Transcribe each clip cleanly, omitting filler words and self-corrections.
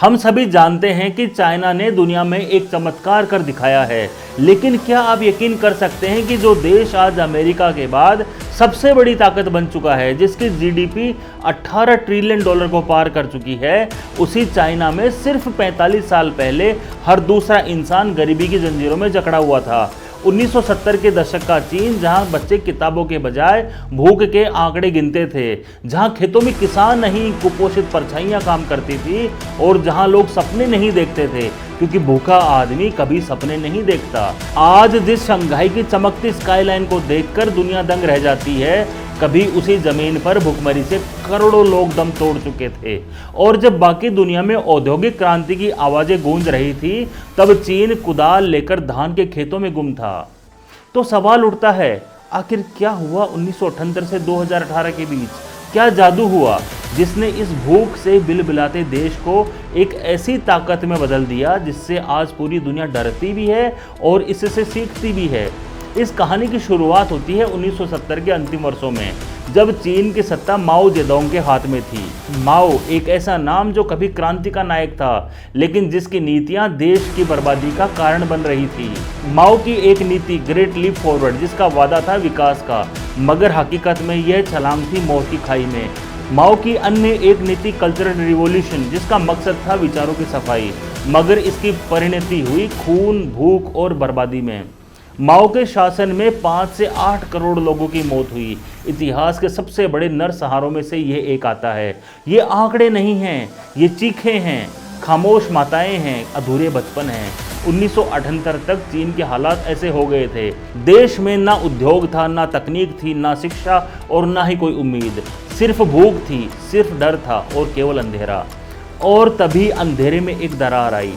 हम सभी जानते हैं कि चाइना ने दुनिया में एक चमत्कार कर दिखाया है, लेकिन क्या आप यकीन कर सकते हैं कि जो देश आज अमेरिका के बाद सबसे बड़ी ताकत बन चुका है, जिसकी जीडीपी 18 ट्रिलियन डॉलर को पार कर चुकी है, उसी चाइना में सिर्फ 45 साल पहले हर दूसरा इंसान गरीबी की जंजीरों में जकड़ा हुआ था। 1970 के दशक का चीन, जहां बच्चे किताबों के बजाय भूख के आंकड़े गिनते थे, जहां खेतों में किसान नहीं कुपोषित परछाइयां काम करती थी और जहां लोग सपने नहीं देखते थे, क्योंकि भूखा आदमी कभी सपने नहीं देखता। आज जिस शंघाई की चमकती स्काईलाइन को देखकर दुनिया दंग रह जाती है, कभी उसी जमीन पर भुखमरी से करोड़ों लोग दम तोड़ चुके थे। और जब बाकी दुनिया में औद्योगिक क्रांति की आवाजें गूंज रही थी, तब चीन कुदाल लेकर धान के खेतों में गुम था। तो सवाल उठता है, आखिर क्या हुआ 1978 से 2018 के बीच? क्या जादू हुआ जिसने इस भूख से बिलबिलाते देश को एक ऐसी ताकत में बदल दिया जिससे आज पूरी दुनिया डरती भी है और इससे सीखती भी है? इस कहानी की शुरुआत होती है 1970 के अंतिम वर्षों में, जब चीन की सत्ता माओ जेडोंग के हाथ में थी। माओ एक ऐसा नाम जो कभी क्रांति का नायक था, लेकिन जिसकी नीतियां देश की बर्बादी का कारण बन रही थी। माओ की एक नीति ग्रेट लीप फॉरवर्ड, जिसका वादा था विकास का, मगर हकीकत में यह छलांग थी मौत की खाई में। माओ की अन्य एक नीति कल्चरल रिवॉल्यूशन, जिसका मकसद था विचारों की सफाई, मगर इसकी परिणति हुई खून, भूख और बर्बादी में। माओ के शासन में 5 से 8 करोड़ लोगों की मौत हुई। इतिहास के सबसे बड़े नरसंहारों में से ये एक आता है। ये आंकड़े नहीं हैं, ये चीखें हैं, खामोश माताएं हैं, अधूरे बचपन हैं। 1978 तक चीन के हालात ऐसे हो गए थे। देश में ना उद्योग था, ना तकनीक थी, ना शिक्षा और ना ही कोई उम्मीद। सिर्फ भूख थी, सिर्फ डर था और केवल अंधेरा। और तभी अंधेरे में एक दरार आई।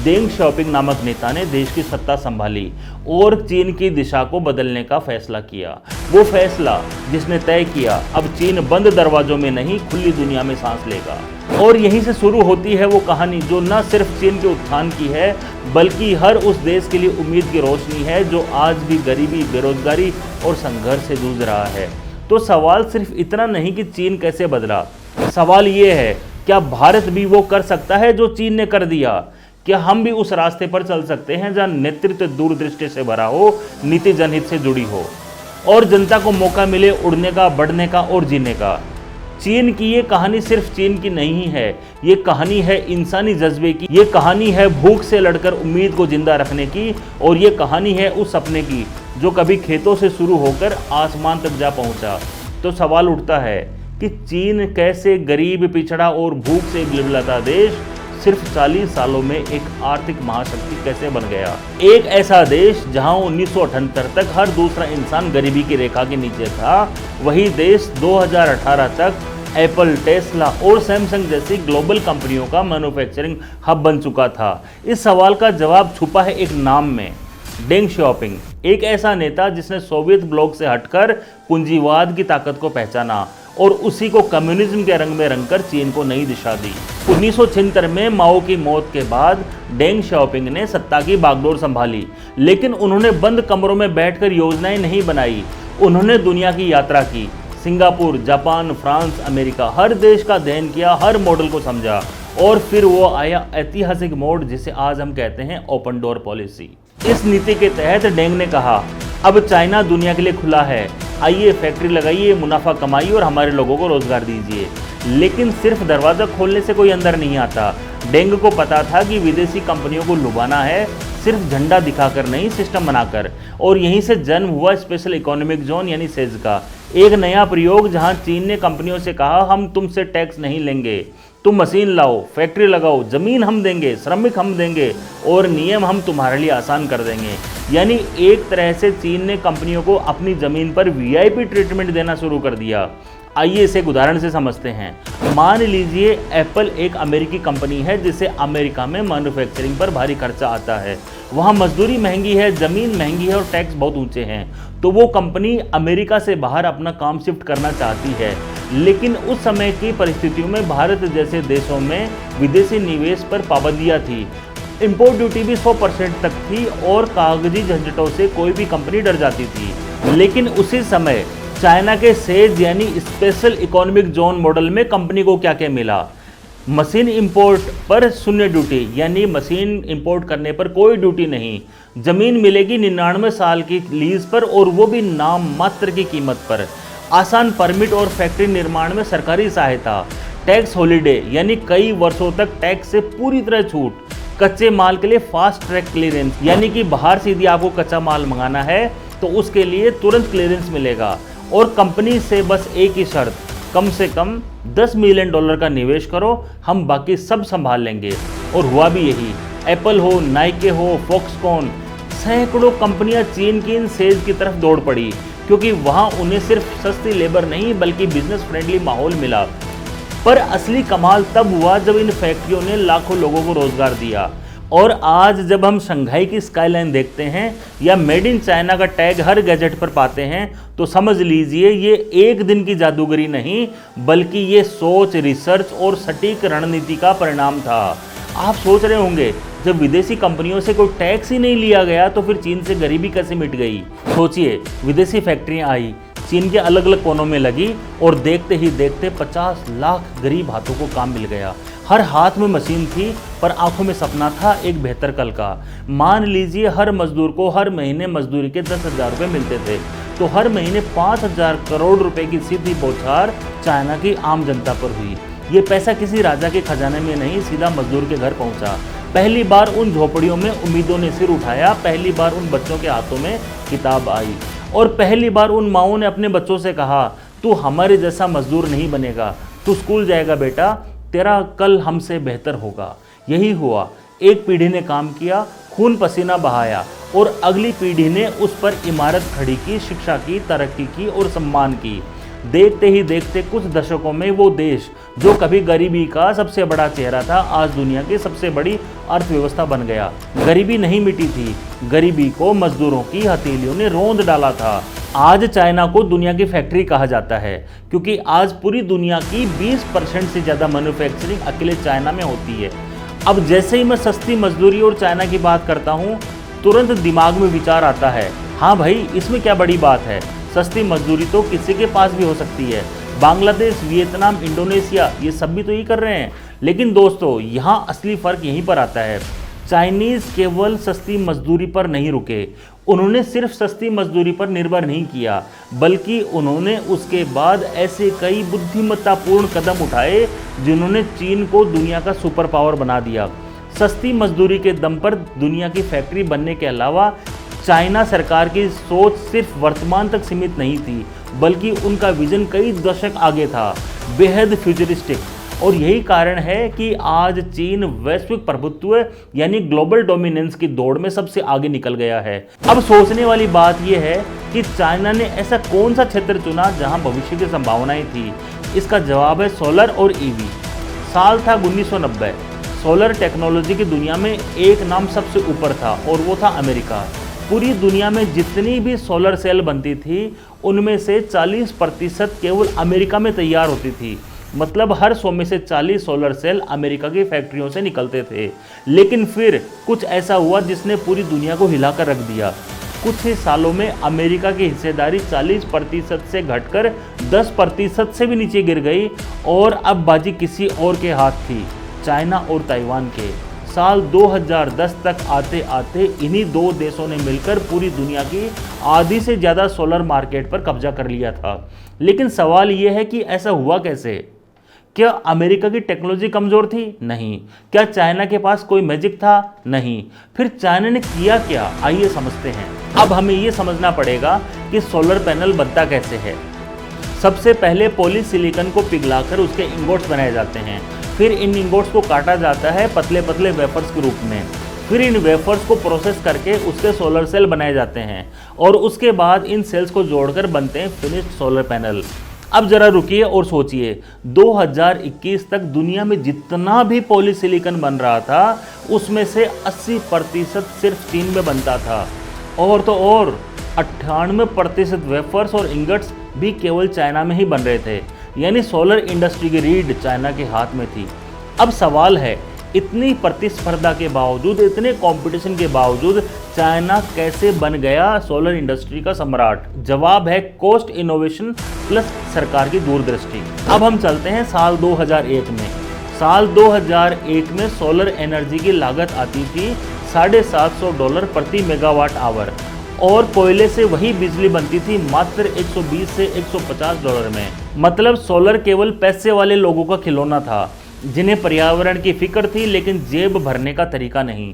डेंग शाओपिंग नामक नेता ने देश की सत्ता संभाली और चीन की दिशा को बदलने का फैसला किया। वो फैसला जिसने तय किया, अब चीन बंद दरवाजों में नहीं, खुली दुनिया में सांस लेगा। और यहीं से शुरू होती है वो कहानी जो न सिर्फ चीन के उत्थान की है, बल्कि हर उस देश के लिए उम्मीद की रोशनी है जो आज भी गरीबी, बेरोजगारी और संघर्ष से जूझ रहा है। तो सवाल सिर्फ इतना नहीं कि चीन कैसे बदला, सवाल ये है, क्या भारत भी वो कर सकता है जो चीन ने कर दिया? क्या हम भी उस रास्ते पर चल सकते हैं जहां नेतृत्व दूरदृष्टि से भरा हो, नीति जनहित से जुड़ी हो और जनता को मौका मिले उड़ने का, बढ़ने का और जीने का? चीन की ये कहानी सिर्फ चीन की नहीं है, ये कहानी है इंसानी जज्बे की, ये कहानी है भूख से लड़कर उम्मीद को जिंदा रखने की, और ये कहानी है उस सपने की जो कभी खेतों से शुरू होकर आसमान तक जा पहुंचा। तो सवाल उठता है कि चीन कैसे गरीब, पिछड़ा और भूख से बिलबिलाता देश सिर्फ 40 सालों में एक आर्थिक महाशक्ति कैसे बन गया? एक ऐसा देश जहां 1978 तक हर दूसरा इंसान गरीबी की रेखा के नीचे था, वही देश 2018 तक एप्पल, टेस्ला और सैमसंग जैसी ग्लोबल कंपनियों का मैन्युफैक्चरिंग हब बन चुका था। इस सवाल का जवाब छुपा है एक नाम में, डेंग शाओपिंग। एक ऐसा नेता जिसने सोवियत ब्लॉक से हटकर पूंजीवाद की ताकत को पहचाना और उसी को कम्युनिज्म के रंग में रंगकर चीन को नई दिशा दी। 1976 में माओ की मौत के बाद डेंग शाओपिंग ने सत्ता की बागडोर संभाली, लेकिन उन्होंने बंद कमरों में बैठकर योजनाएं नहीं बनाई। उन्होंने दुनिया की यात्रा की, सिंगापुर, जापान, फ्रांस, अमेरिका, हर देश का अध्ययन किया, हर मॉडल को समझा, और फिर वो आया ऐतिहासिक मोड़ जिसे आज हम कहते हैं ओपन डोर पॉलिसी। इस नीति के तहत डेंग ने कहा, अब चाइना दुनिया के लिए खुला है, आइए फैक्ट्री लगाइए, मुनाफा कमाइए और हमारे लोगों को रोजगार दीजिए। लेकिन सिर्फ दरवाजा खोलने से कोई अंदर नहीं आता। डेंग को पता था कि विदेशी कंपनियों को लुभाना है, सिर्फ झंडा दिखाकर नहीं, सिस्टम बनाकर। और यहीं से जन्म हुआ स्पेशल इकोनॉमिक जोन यानी सेज का एक नया प्रयोग, जहां चीन ने कंपनियों से कहा, हम तुमसे टैक्स नहीं लेंगे, तुम मशीन लाओ, फैक्ट्री लगाओ, जमीन हम देंगे, श्रमिक हम देंगे और नियम हम तुम्हारे लिए आसान कर देंगे। यानी एक तरह से चीन ने कंपनियों को अपनी जमीन पर वीआईपी ट्रीटमेंट देना शुरू कर दिया। आइए इसे एक उदाहरण से समझते हैं। मान लीजिए एप्पल एक अमेरिकी कंपनी है जिसे अमेरिका में मैन्युफैक्चरिंग पर भारी खर्चा आता है, वहाँ मजदूरी महंगी है, ज़मीन महंगी है और टैक्स बहुत ऊंचे हैं। तो वो कंपनी अमेरिका से बाहर अपना काम शिफ्ट करना चाहती है, लेकिन उस समय की परिस्थितियों में भारत जैसे देशों में विदेशी निवेश पर पाबंदियाँ थी, इंपोर्ट ड्यूटी भी 100% तक थी और कागजी झंझटों से कोई भी कंपनी डर जाती थी। लेकिन उसी समय चाइना के सेज यानी स्पेशल इकोनॉमिक जोन मॉडल में कंपनी को क्या क्या मिला? मशीन इंपोर्ट पर शून्य ड्यूटी, यानी मशीन इंपोर्ट करने पर कोई ड्यूटी नहीं। जमीन मिलेगी 99 साल की लीज पर, और वो भी नाम मात्र की कीमत पर। आसान परमिट और फैक्ट्री निर्माण में सरकारी सहायता। टैक्स हॉलिडे, यानी कई वर्षों तक टैक्स से पूरी तरह छूट। कच्चे माल के लिए फास्ट ट्रैक क्लियरेंस, यानी कि बाहर से यदि आपको कच्चा माल मंगाना है तो उसके लिए तुरंत क्लियरेंस मिलेगा। और कंपनी से बस एक ही शर्त, कम से कम $10 मिलियन का निवेश करो, हम बाकी सब संभाल लेंगे। और हुआ भी यही। एप्पल हो, नाइके हो, फॉक्सकॉन, सैकड़ों कंपनियां चीन की इन सेज की तरफ दौड़ पड़ी, क्योंकि वहां उन्हें सिर्फ सस्ती लेबर नहीं बल्कि बिजनेस फ्रेंडली माहौल मिला। पर असली कमाल तब हुआ जब इन फैक्ट्रियों ने लाखों लोगों को रोजगार दिया। और आज जब हम शंघाई की स्काईलाइन देखते हैं या मेड इन चाइना का टैग हर गैजेट पर पाते हैं, तो समझ लीजिए ये एक दिन की जादूगरी नहीं, बल्कि ये सोच, रिसर्च और सटीक रणनीति का परिणाम था। आप सोच रहे होंगे, जब विदेशी कंपनियों से कोई टैक्स ही नहीं लिया गया तो फिर चीन से गरीबी कैसे मिट गई। सोचिए, विदेशी फैक्ट्रियां आई, चीन के अलग अलग कोनों में लगी, और देखते ही देखते 50 लाख गरीब हाथों को काम मिल गया। हर हाथ में मशीन थी, पर आंखों में सपना था एक बेहतर कल का। मान लीजिए हर मजदूर को हर महीने मजदूरी के 10,000 रुपये मिलते थे, तो हर महीने 5,000 करोड़ रुपए की सीधी बौछार चाइना की आम जनता पर हुई। ये पैसा किसी राजा के खजाने में नहीं, सीधा मजदूर के घर पहुंचा। पहली बार उन झोपड़ियों में उम्मीदों ने सिर उठाया, पहली बार उन बच्चों के हाथों में किताब आई, और पहली बार उन माओं ने अपने बच्चों से कहा, तू हमारे जैसा मजदूर नहीं बनेगा, तू स्कूल जाएगा बेटा, तेरा कल हमसे बेहतर होगा। यही हुआ। एक पीढ़ी ने काम किया, खून पसीना बहाया, और अगली पीढ़ी ने उस पर इमारत खड़ी की, शिक्षा की, तरक्की की और सम्मान की। देखते ही देखते कुछ दशकों में वो देश जो कभी गरीबी का सबसे बड़ा चेहरा था, आज दुनिया की सबसे बड़ी अर्थव्यवस्था बन गया। गरीबी नहीं मिटी थी, गरीबी को मजदूरों की हथेलियों ने रौंद डाला था। आज चाइना को दुनिया की फैक्ट्री कहा जाता है, क्योंकि आज पूरी दुनिया की 20% से ज़्यादा मैन्युफैक्चरिंग अकेले चाइना में होती है। अब जैसे ही मैं सस्ती मजदूरी और चाइना की बात करता हूँ, तुरंत दिमाग में विचार आता है, हाँ भाई, इसमें क्या बड़ी बात है, सस्ती मजदूरी तो किसी के पास भी हो सकती है। बांग्लादेश, वियतनाम, इंडोनेशिया, ये सब भी तो यही कर रहे हैं। लेकिन दोस्तों, यहाँ असली फ़र्क यहीं पर आता है। चाइनीज़ केवल सस्ती मजदूरी पर नहीं रुके, उन्होंने सिर्फ सस्ती मजदूरी पर निर्भर नहीं किया, बल्कि उन्होंने उसके बाद ऐसे कई बुद्धिमत्तापूर्ण कदम उठाए जिन्होंने चीन को दुनिया का सुपर पावर बना दिया। सस्ती मजदूरी के दम पर दुनिया की फैक्ट्री बनने के अलावा चाइना सरकार की सोच सिर्फ वर्तमान तक सीमित नहीं थी, बल्कि उनका विजन कई दशक आगे था, बेहद फ्यूचरिस्टिक। और यही कारण है कि आज चीन वैश्विक प्रभुत्व यानी ग्लोबल डोमिनेंस की दौड़ में सबसे आगे निकल गया है। अब सोचने वाली बात यह है कि चाइना ने ऐसा कौन सा क्षेत्र चुना जहां भविष्य की संभावनाएं थी। इसका जवाब है सोलर और ईवी। साल था 1990। सोलर टेक्नोलॉजी की दुनिया में एक नाम सबसे ऊपर था, और वो था अमेरिका। पूरी दुनिया में जितनी भी सोलर सेल बनती थी, उनमें से 40% केवल अमेरिका में तैयार होती थी। मतलब हर 100 में से 40 सोलर सेल अमेरिका की फैक्ट्रियों से निकलते थे। लेकिन फिर कुछ ऐसा हुआ जिसने पूरी दुनिया को हिलाकर रख दिया। कुछ ही सालों में अमेरिका की हिस्सेदारी 40% से घटकर 10% से भी नीचे गिर गई, और अब बाजी किसी और के हाथ थी, चाइना और ताइवान के। साल 2010 तक आते आते इन्हीं दो देशों ने मिलकर पूरी दुनिया की आधी से ज़्यादा सोलर मार्केट पर कब्जा कर लिया था। लेकिन सवाल ये है कि ऐसा हुआ कैसे? क्या अमेरिका की टेक्नोलॉजी कमज़ोर थी? नहीं। क्या चाइना के पास कोई मैजिक था? नहीं। फिर चाइना ने किया क्या? आइए समझते हैं। अब हमें ये समझना पड़ेगा कि सोलर पैनल बनता कैसे है। सबसे पहले पॉलीसिलिकॉन को पिघलाकर उसके इंगोट्स बनाए जाते हैं। फिर इन इंगोट्स को काटा जाता है पतले पतले वेफर्स के रूप में। फिर इन वेफर्स को प्रोसेस करके उसके सोलर सेल बनाए जाते हैं, और उसके बाद इन सेल्स को जोड़कर बनते हैं फिनिश्ड सोलर पैनल। अब जरा रुकिए और सोचिए, 2021 तक दुनिया में जितना भी पॉलीसिलिकॉन बन रहा था, उसमें से 80% सिर्फ चीन में बनता था, और तो और 98% वेफर्स और इंगट्स भी केवल चाइना में ही बन रहे थे। यानी सोलर इंडस्ट्री की रीढ़ चाइना के हाथ में थी। अब सवाल है, इतनी प्रतिस्पर्धा के बावजूद, इतने कंपटीशन के बावजूद चाइना कैसे बन गया सोलर इंडस्ट्री का सम्राट? जवाब है कॉस्ट, इनोवेशन प्लस सरकार की दूरदृष्टि। अब हम चलते हैं साल 2001 में। साल 2001 में सोलर एनर्जी की लागत आती थी $750 प्रति मेगावाट आवर और कोयले से वही बिजली बनती थी मात्र 120 से $150 में। मतलब सोलर केवल पैसे वाले लोगों का खिलौना था जिन्हें पर्यावरण की फिक्र थी लेकिन जेब भरने का तरीका नहीं।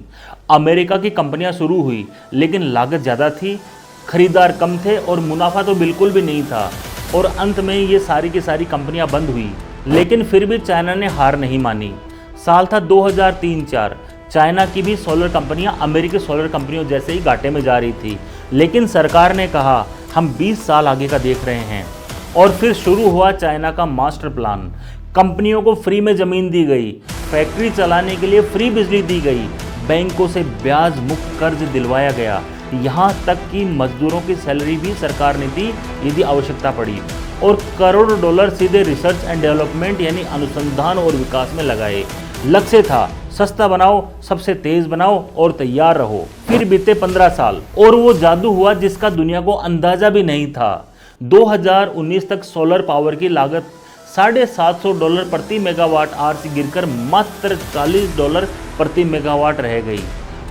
अमेरिका की कंपनियां शुरू हुई लेकिन लागत ज़्यादा थी, खरीदार कम थे और मुनाफा तो बिल्कुल भी नहीं था और अंत में ये सारी की सारी कंपनियां बंद हुई। लेकिन फिर भी चाइना ने हार नहीं मानी। साल था 2003-4। चाइना की भी सोलर कंपनियां अमेरिकी सोलर कंपनियों जैसे ही घाटे में जा रही थी, लेकिन सरकार ने कहा हम 20 साल आगे का देख रहे हैं। और फिर शुरू हुआ चाइना का मास्टर प्लान। कंपनियों को फ्री में ज़मीन दी गई, फैक्ट्री चलाने के लिए फ्री बिजली दी गई, बैंकों से ब्याज मुक्त कर्ज दिलवाया गया, यहाँ तक कि मजदूरों की सैलरी भी सरकार ने दी यदि आवश्यकता पड़ी। और करोड़ों डॉलर सीधे रिसर्च एंड डेवलपमेंट यानी अनुसंधान और विकास में लगाए। लक्ष्य था सस्ता बनाओ, सबसे तेज बनाओ और तैयार रहो। फिर बीते 15 साल और वो जादू हुआ जिसका दुनिया को अंदाजा भी नहीं था। 2019 तक सोलर पावर की लागत $750 प्रति मेगावाट आवर से गिरकर मात्र $40 प्रति मेगावाट रह गई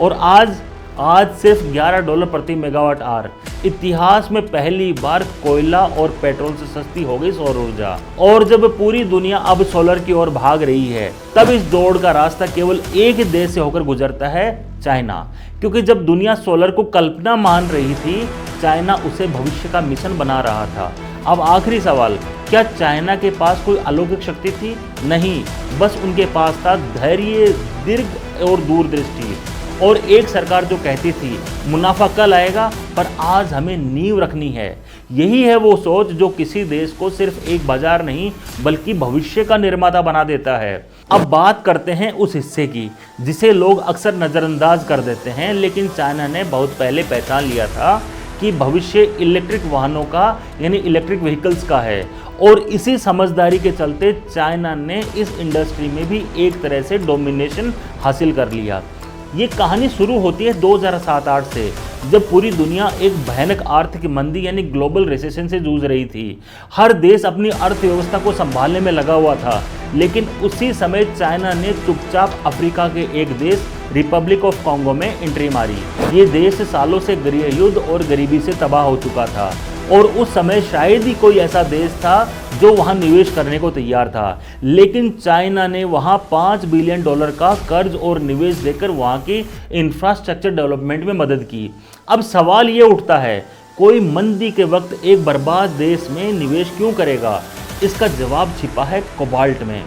और आज सिर्फ $11 प्रति मेगावाट आवर। इतिहास में पहली बार कोयला और पेट्रोल से सस्ती हो गई सौर ऊर्जा। और जब पूरी दुनिया अब सोलर की ओर भाग रही है तब इस दौड़ का रास्ता केवल एक ही देश से होकर गुजरता है, चाइना। क्योंकि जब दुनिया सोलर को कल्पना मान रही थी, चाइना उसे भविष्य का मिशन बना रहा था। अब आखिरी सवाल, क्या चाइना के पास कोई अलौकिक शक्ति थी? नहीं, बस उनके पास था धैर्य, दीर्घ और दूरदृष्टि और एक सरकार जो कहती थी मुनाफा कल आएगा पर आज हमें नींव रखनी है। यही है वो सोच जो किसी देश को सिर्फ एक बाजार नहीं बल्कि भविष्य का निर्माता बना देता है। अब बात करते हैं उस हिस्से की जिसे लोग अक्सर नज़रअंदाज कर देते हैं, लेकिन चाइना ने बहुत पहले पहचान लिया था कि भविष्य इलेक्ट्रिक वाहनों का यानी इलेक्ट्रिक व्हीकल्स का है। और इसी समझदारी के चलते चाइना ने इस इंडस्ट्री में भी एक तरह से डोमिनेशन हासिल कर लिया। ये कहानी शुरू होती है 2007-8 से, जब पूरी दुनिया एक भयानक आर्थिक मंदी यानी ग्लोबल रिसेशन से जूझ रही थी। हर देश अपनी अर्थव्यवस्था को संभालने में लगा हुआ था, लेकिन उसी समय चाइना ने चुपचाप अफ्रीका के एक देश रिपब्लिक ऑफ कॉन्गो में एंट्री मारी। ये देश सालों से गृह युद्ध और गरीबी से तबाह हो चुका था और उस समय शायद ही कोई ऐसा देश था जो वहां निवेश करने को तैयार था। लेकिन चाइना ने वहां $5 बिलियन का कर्ज और निवेश देकर वहां की इंफ्रास्ट्रक्चर डेवलपमेंट में मदद की। अब सवाल ये उठता है, कोई मंदी के वक्त एक बर्बाद देश में निवेश क्यों करेगा? इसका जवाब छिपा है कोबाल्ट में,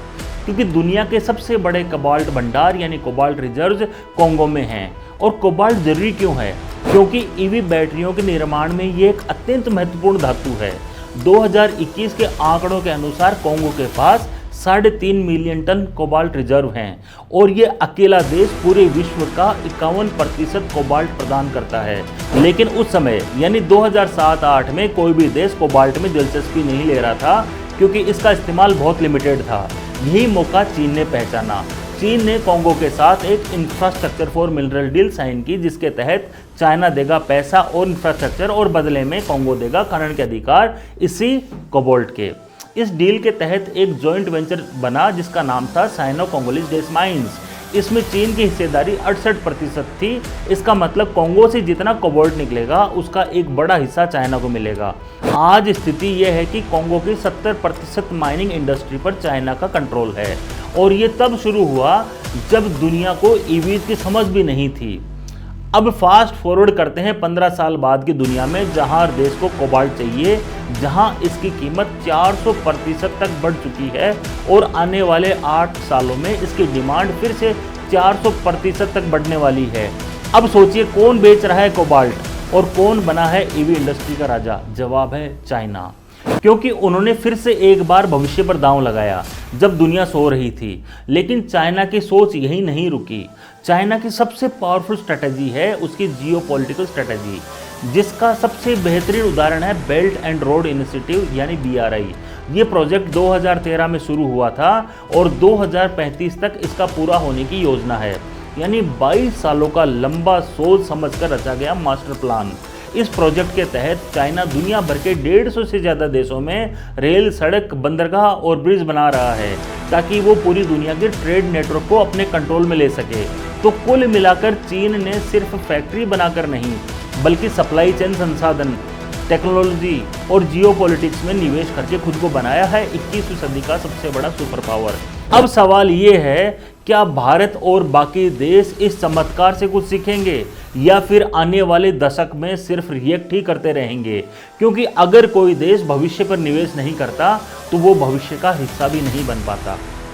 क्योंकि दुनिया के सबसे बड़े कोबाल्ट भंडार यानी कोबाल्ट रिजर्व्स कॉन्गो में हैं। और कोबाल्ट जरूरी क्यों है? क्योंकि ईवी बैटरियों के निर्माण में ये एक अत्यंत महत्वपूर्ण धातु है। 2021 के आंकड़ों के अनुसार कॉन्गो के पास 3.5 मिलियन टन कोबाल्ट रिजर्व हैं और ये अकेला देश पूरे विश्व का 51% कोबाल्ट प्रदान करता है। लेकिन उस समय यानी 2007-8 में कोई भी देश कोबाल्ट में दिलचस्पी नहीं ले रहा था क्योंकि इसका इस्तेमाल बहुत लिमिटेड था। यही मौका चीन ने पहचाना। चीन ने कॉन्गो के साथ एक infrastructure for mineral deal sign की, जिसके तहत चाइना देगा पैसा और इंफ्रास्ट्रक्चर और बदले में कॉन्गो देगा खनन के अधिकार इसी कोबाल्ट के। इस डील के तहत एक जॉइंट वेंचर बना जिसका नाम था साइनो कोंगोलीज डेस माइंस। इसमें चीन की हिस्सेदारी 68% थी। इसका मतलब कॉन्गो से जितना कोबाल्ट निकलेगा उसका एक बड़ा हिस्सा चाइना को मिलेगा। आज स्थिति यह है कि कॉन्गो की 70% माइनिंग इंडस्ट्री पर चाइना का कंट्रोल है और ये तब शुरू हुआ जब दुनिया को ईवीज की समझ भी नहीं थी। अब फास्ट फॉरवर्ड करते हैं 15 साल बाद की दुनिया में, जहां हर देश को कोबाल्ट चाहिए, जहां इसकी कीमत 400% तक बढ़ चुकी है और आने वाले 8 सालों में इसकी डिमांड फिर से 400% तक बढ़ने वाली है। अब सोचिए कौन बेच रहा है कोबाल्ट और कौन बना है ईवी इंडस्ट्री का राजा? जवाब है चाइना, क्योंकि उन्होंने फिर से एक बार भविष्य पर दांव लगाया जब दुनिया सो रही थी। लेकिन चाइना की सोच यही नहीं रुकी। चाइना की सबसे पावरफुल स्ट्रेटजी है उसकी जियोपॉलिटिकल स्ट्रेटजी, जिसका सबसे बेहतरीन उदाहरण है बेल्ट एंड रोड इनिशिएटिव यानी BRI। ये प्रोजेक्ट 2013 में शुरू हुआ था और 2035 तक इसका पूरा होने की योजना है। यानी 22 सालों का लंबा सोच समझकर रचा गया मास्टर प्लान। इस प्रोजेक्ट के तहत चाइना दुनिया भर के 150 से ज़्यादा देशों में रेल, सड़क, बंदरगाह और ब्रिज बना रहा है ताकि वो पूरी दुनिया के ट्रेड नेटवर्क को अपने कंट्रोल में ले सके। तो कुल मिलाकर चीन ने सिर्फ फैक्ट्री बनाकर नहीं बल्कि सप्लाई चेन, संसाधन, टेक्नोलॉजी और जियोपॉलिटिक्स में निवेश करके खुद को बनाया है 21वीं सदी का सबसे बड़ा सुपर पावर। अब सवाल ये है, क्या भारत और बाकी देश इस चमत्कार से कुछ सीखेंगे या फिर आने वाले दशक में सिर्फ रिएक्ट ही करते रहेंगे? क्योंकि अगर कोई देश भविष्य पर निवेश नहीं करता तो वो भविष्य का हिस्सा भी नहीं बन पाता।